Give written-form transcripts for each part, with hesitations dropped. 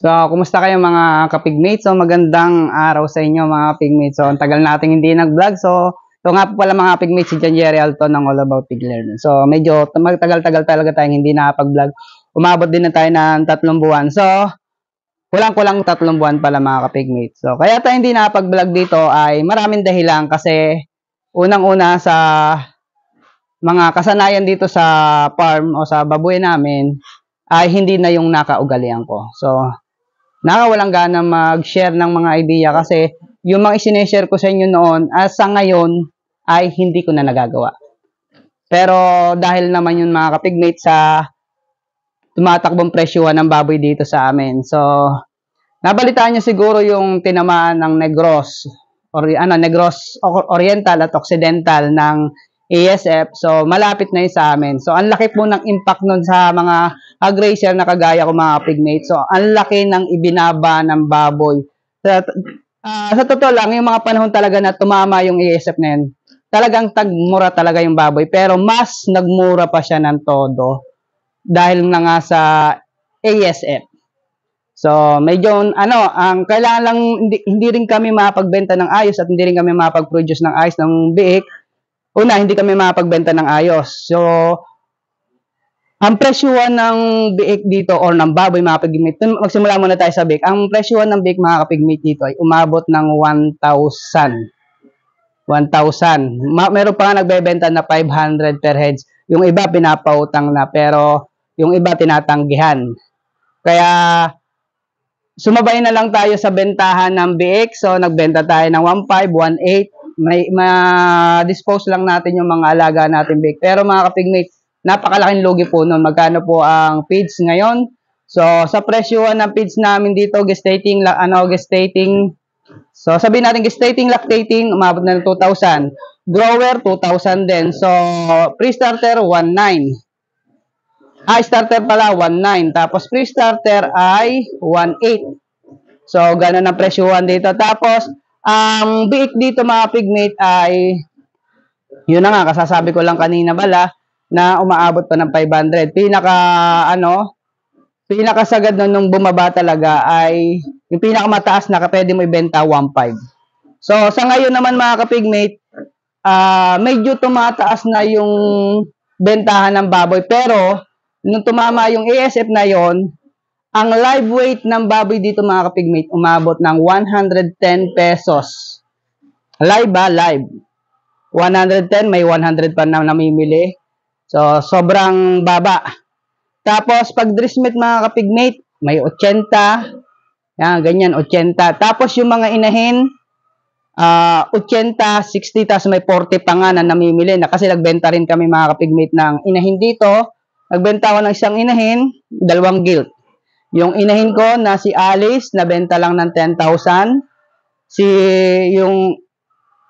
So, kumusta kayo mga kapigmates? So, magandang araw sa inyo mga kapigmates. So, ang tagal nating hindi nag-vlog. So, ito nga po pala mga kapigmates, si John Jerry Alton ng All About Pig Learning. So, medyo tagal-tagal talaga tayong hindi nakapag-vlog. Umabot din na tayo ng 3 buwan. So, kulang-kulang 3 buwan pala mga kapigmates. So, kaya tayo hindi nakapag-vlog dito ay maraming dahilan kasi unang-una sa mga kasanayan dito sa farm o sa baboy namin ay hindi na yung nakaugalian ko. So, nakawalang gana mag-share ng mga idea kasi yung mga isineshare ko sa inyo noon sa ngayon ay hindi ko na nagagawa. Pero dahil naman yung mga kapigmate sa tumatakbong presyuhan ng baboy dito sa amin. So, nabalitaan nyo siguro yung tinamaan ng Negros Oriental at Occidental ng ASF. So, malapit na yun sa amin. So, ang laki po ng impact nun sa mga agracier na kagaya ko mga pigmates. So, ang laki ng ibinaba ng baboy. Sa totoo lang, yung mga panahon talaga na tumama yung ASF na yun, talagang tagmura talaga yung baboy. Pero mas nagmura pa siya ng todo dahil na nga sa ASF. So, medyo, ang kailangan lang, hindi rin kami mapagbenta ng ayos at hindi rin kami mapag-produce ng ayos ng biik. Una, hindi kami mapagbenta ng ayos. So, ang presyuhan ng biik dito or ng baboy mga kapigmate, magsimula muna tayo sa biik. Ang presyuhan ng biik mga kapigmate dito ay umabot ng 1,000. 1,000. Meron pa nga nagbebenta na 500 per heads. Yung iba pinapautang na pero yung iba tinatanggihan. Kaya sumabay na lang tayo sa bentahan ng biik. So, nagbenta tayo ng 1,500, 1,800. Ma-dispose lang natin yung mga alaga natin biik. Pero mga kapigmate, napakalaking lugi po nun. Magkano po ang feeds ngayon? So, sa presyuhan ng feeds namin dito, gestating, so sabihin natin gestating, lactating, umabot na ng 2,000. Grower, 2,000 din. So, pre-starter, 1,900. Starter pala, 1,900. Tapos, pre-starter ay 1,800. So, ganun ang presyuhan dito. Tapos, ang biik dito mga pigmate ay, yun na nga, kasasabi ko lang kanina bala, na umaabot pa ng 500. Pinakasagad nung bumaba talaga ay, yung pinakamataas na pwede mo ibenta, 1,500. So, sa ngayon naman mga kapigmate, medyo tumataas na yung bentahan ng baboy. Pero, nung tumama yung ASF na yon, ang live weight ng baboy dito mga kapigmate, umabot ng 110 pesos. Live ba? Live. 110, may 100 pa na namimili. So, sobrang baba. Tapos, pag dress meat mga kapigmate, may 80. Yan, ganyan, 80. Tapos, yung mga inahin, 80, 60, tapos may 40 pa nga na namimili. Kasi nagbenta rin kami mga kapigmate ng inahin dito. Nagbenta ko ng isang inahin, 2 gilt. Yung inahin ko na si Alice, nabenta lang ng 10,000. Yung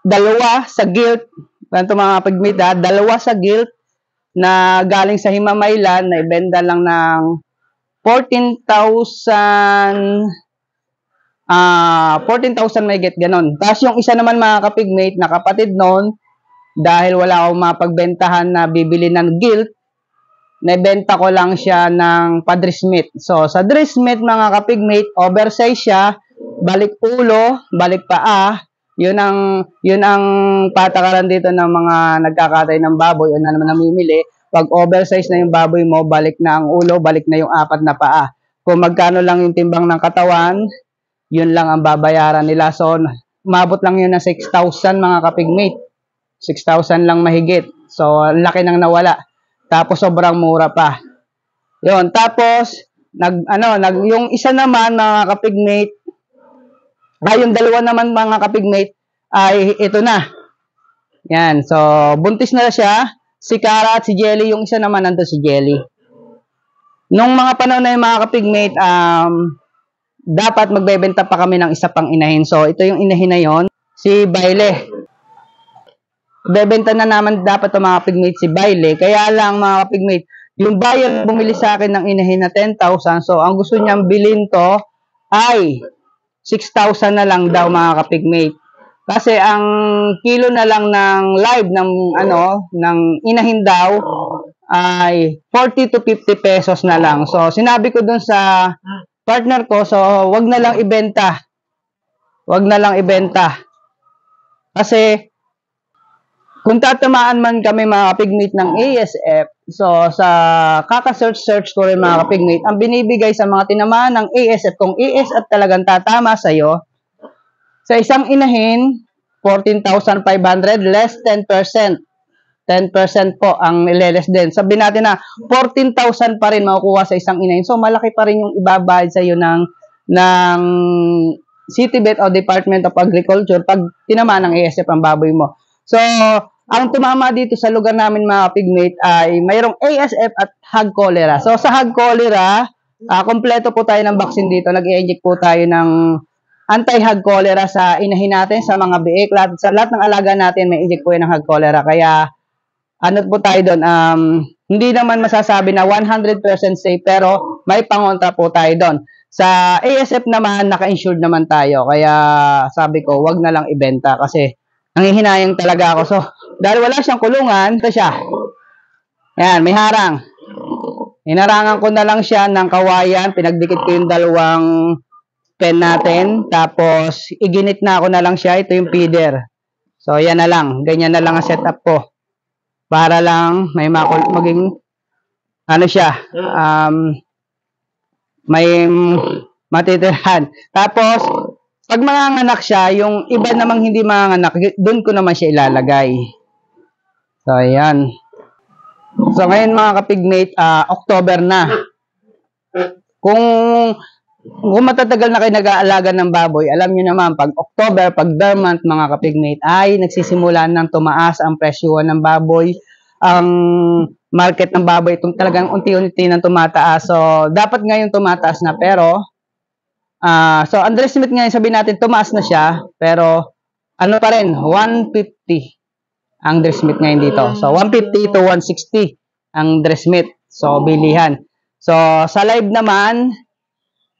dalawa sa gilt, ganito mga kapigmate, dalawa sa gilt na galing sa Himamaylan, na ibenta lang ng 14,000, 14,000 may get ganon. Tapos yung isa naman mga kapigmate na kapatid noon, dahil wala akong mapagbentahan na bibili ng gilt, naibenta ko lang siya ng pa-dress meat. So, sa dress meat mga kapigmate, oversize siya, balik ulo, balik paa. Yun ang patakaran dito ng mga nagkakatay ng baboy o na naman namimili. Pag oversize na yung baboy mo, balik na ang ulo, balik na yung 4 na paa. Kung magkano lang yung timbang ng katawan, yun lang ang babayaran nila. So, umabot lang yun na 6,000 mga kapigmate. 6,000 lang mahigit. So, laki nang nawala. Tapos sobrang mura pa. Yun, tapos yung isa naman mga kapigmate, yung dalawa naman mga kapigmate ay ito na. Yan, so buntis na siya, si Cara at si Jelly, yung isa naman nandun si Jelly. Nung mga panahon na yung mga kapigmate, dapat magbebenta pa kami ng isa pang inahin. So ito yung inahin na yon, si Baile. Bebenta na naman dapat ang mga pigmate si Baile. Kaya lang mga pigmate, yung buyer bumili sa akin ng inahin na 10,000. So, ang gusto niyang bilhin to ay 6,000 na lang daw mga kapigmate. Kasi ang kilo na lang ng live ng inahin daw ay 40 to 50 pesos na lang. So, sinabi ko dun sa partner ko, so wag na lang ibenta. Wag na lang ibenta. Kasi kung tatamaan man kami mga kapigmate ng ASF, so sa kaka-search ko rin mga kapigmate, ang binibigay sa mga tinamaan ng ASF, kung ASF talagang tatama sa'yo, sa isang inahin, 14,500 less 10%. 10% po ang nileles din. Sabihin natin na 14,000 pa rin makukuha sa isang inahin. So, malaki pa rin yung ibabayad sa iyo ng Citybet o Department of Agriculture pag tinamaan ng ASF ang baboy mo. So, ang tumama dito sa lugar namin mga pigmate ay mayroong ASF at hog cholera. So, sa hog cholera, kompleto po tayo ng vaccine dito. Nag-i-inject po tayo ng anti-hog cholera sa inahin natin, sa mga biik. Sa lahat ng alaga natin, may inject po yun ng hog cholera. Kaya, ano po tayo doon, hindi naman masasabi na 100% safe, pero may pangontra po tayo doon. Sa ASF naman, naka-insured naman tayo. Kaya sabi ko, wag na lang ibenta kasi nanghihinayang talaga ako. So, dahil wala siyang kulungan, ito siya. Yan, may harang. Hinarangan ko na lang siya ng kawayan, pinagdikit ko yung dalawang pen natin, tapos iginit na ako na lang siya. Ito yung feeder. So, yan na lang. Ganyan na lang ang setup ko. Para lang may maging ano siya, may matitirhan. Tapos, pag manganganak siya, yung iba namang hindi manganganak, doon ko naman siya ilalagay. So, ayan. So, ngayon mga kapigmate, October na. Kung matatagal na kayo nag-aalaga ng baboy, alam nyo naman, pag October, pag bare month, mga kapigmate, ay nagsisimula ng tumaas ang presyo ng baboy. Ang market ng baboy, itong talagang unti-unti nang tumataas. So, dapat ngayon tumataas na, pero, so, underestimate ngayon, sabihin natin, tumaas na siya, pero, ano pa rin, 150 ang dress meat ngayon dito. So, 150 to 160 ang dress meat. So, bilihan. So, sa live naman,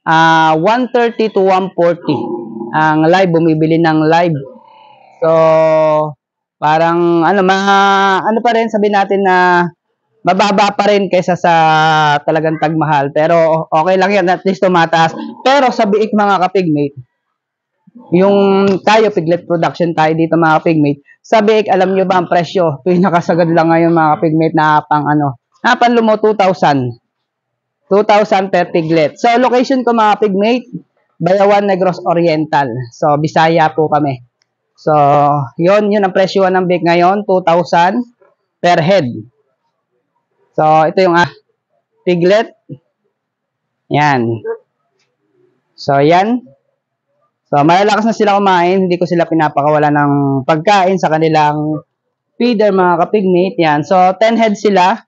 130 to 140 ang live, bumibili ng live. So, parang ano pa rin, sabihin natin na mababa pa rin kaysa sa talagang tagmahal, pero okay lang yan, at least tumataas. Pero sa biik mga kapigmate, yung tayo piglet production tayo dito mga kapigmate, sa biik, alam nyo ba ang presyo? Pinakasagad lang ngayon mga kapigmate na panlumo 2,000 per piglet. So, location ko mga pigmate, Bayawan, Negros Oriental. So, Bisaya po kami. So, yun ang presyo ng bake ngayon, 2,000 per head. So, ito yung piglet. Yan. So, yan. So, malalakas na sila kumain. Hindi ko sila pinapakawala ng pagkain sa kanilang feeder mga kapigmate. Yan. So, 10 head sila.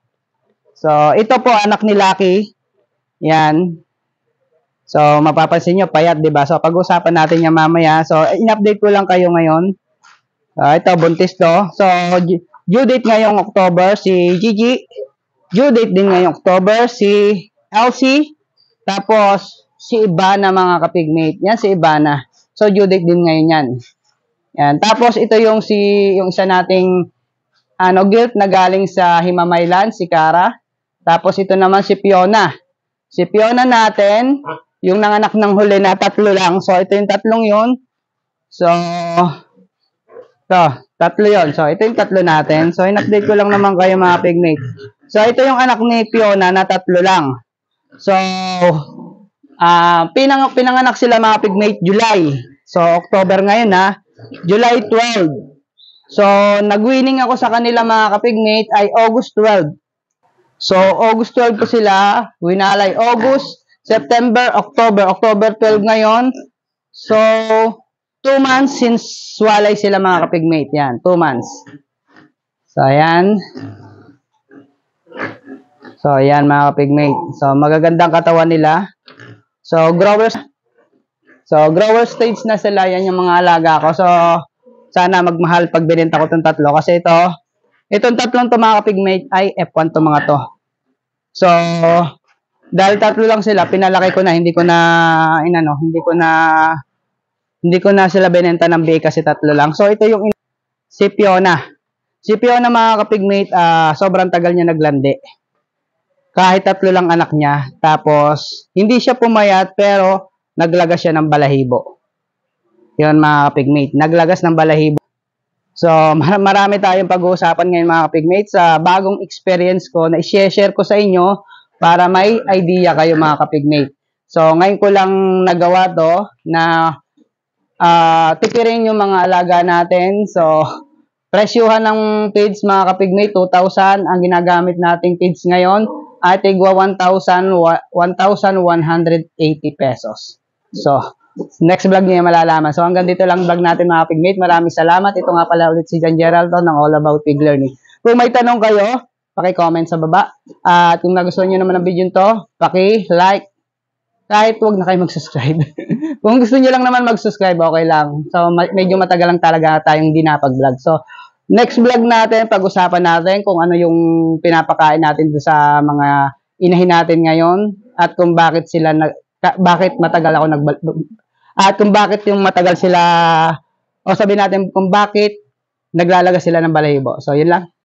So, ito po anak ni Lucky. Yan. So, mapapansin nyo, payat, diba? So, pag-usapan natin yan mamaya. So, in-update ko lang kayo ngayon. Ito, buntis to. So, due date ngayong October, si Gigi. Due date din ngayong October, si Elsie. Tapos, si Ibana mga kapigmate. Yan, si Ibana. So, due date din ngayon yan. Yan. Tapos, ito yung isa nating guilt na galing sa Himamaylan, si Cara. Tapos, ito naman si Fiona. Si Fiona natin, yung nanganak ng huli na 3 lang. So, ito yung 3 yun. So, tatlo yun. So, ito yung 3 natin. So, in-update ko lang naman kayo mga pigmate. So, ito yung anak ni Fiona na 3 lang. So, pinanganak sila mga pigmate July. So, October ngayon July 12. So, nag-winning ako sa kanila mga kapigmate ay August 12. So, August 12 po sila, winalay August, September, October. October 12 ngayon. So, 2 months since walay sila mga kapigmate. Yan, 2 months. So, ayan. So, ayan mga kapigmate. So, magagandang katawan nila. So, growers stage na sila. Yan yung mga alaga ko. So, sana magmahal pag binenta ko itong 3. Kasi itong 3 to mga kapigmate ay F1 to mga to. So, dahil 3 lang sila, pinalaki ko na, hindi ko na sila binenta ng bake kasi 3 lang. So, ito yung si Fiona. Si Fiona mga kapigmate, sobrang tagal niya naglandi. kahit 3 lang anak niya. Tapos, hindi siya pumayat pero naglagas siya ng balahibo. Yun mga kapigmate, naglagas ng balahibo. So, marami tayong pag-uusapan ngayon mga kapigmate sa bagong experience ko na i-share ko sa inyo para may idea kayo mga kapigmate. So, ngayon ko lang nagawa to na tipirin yung mga alaga natin. So, presyuhan ng feeds mga kapigmate, 2,000. Ang ginagamit nating feeds ngayon ay tigwa 1,180 pesos. So, next vlog niyo malalaman. So, hanggang dito lang vlog natin mga kapigmate. Maraming salamat. Ito nga pala ulit si John Geraldo ng All About Pig Learning. Kung may tanong kayo, paki-comment sa baba. At kung nagustuhan nyo naman ang video to, paki-like. Kahit huwag na kayo mag-subscribe. Kung gusto nyo lang naman mag-subscribe, okay lang. So, medyo matagal lang talaga tayong hindi napag-vlog. So, next vlog natin, pag-usapan natin kung ano yung pinapakain natin sa mga inahin natin ngayon at kung bakit sila, bakit matagal ako at kung bakit yung matagal sila, o sabihin natin kung bakit naglalaga sila ng balahibo. So, yun lang.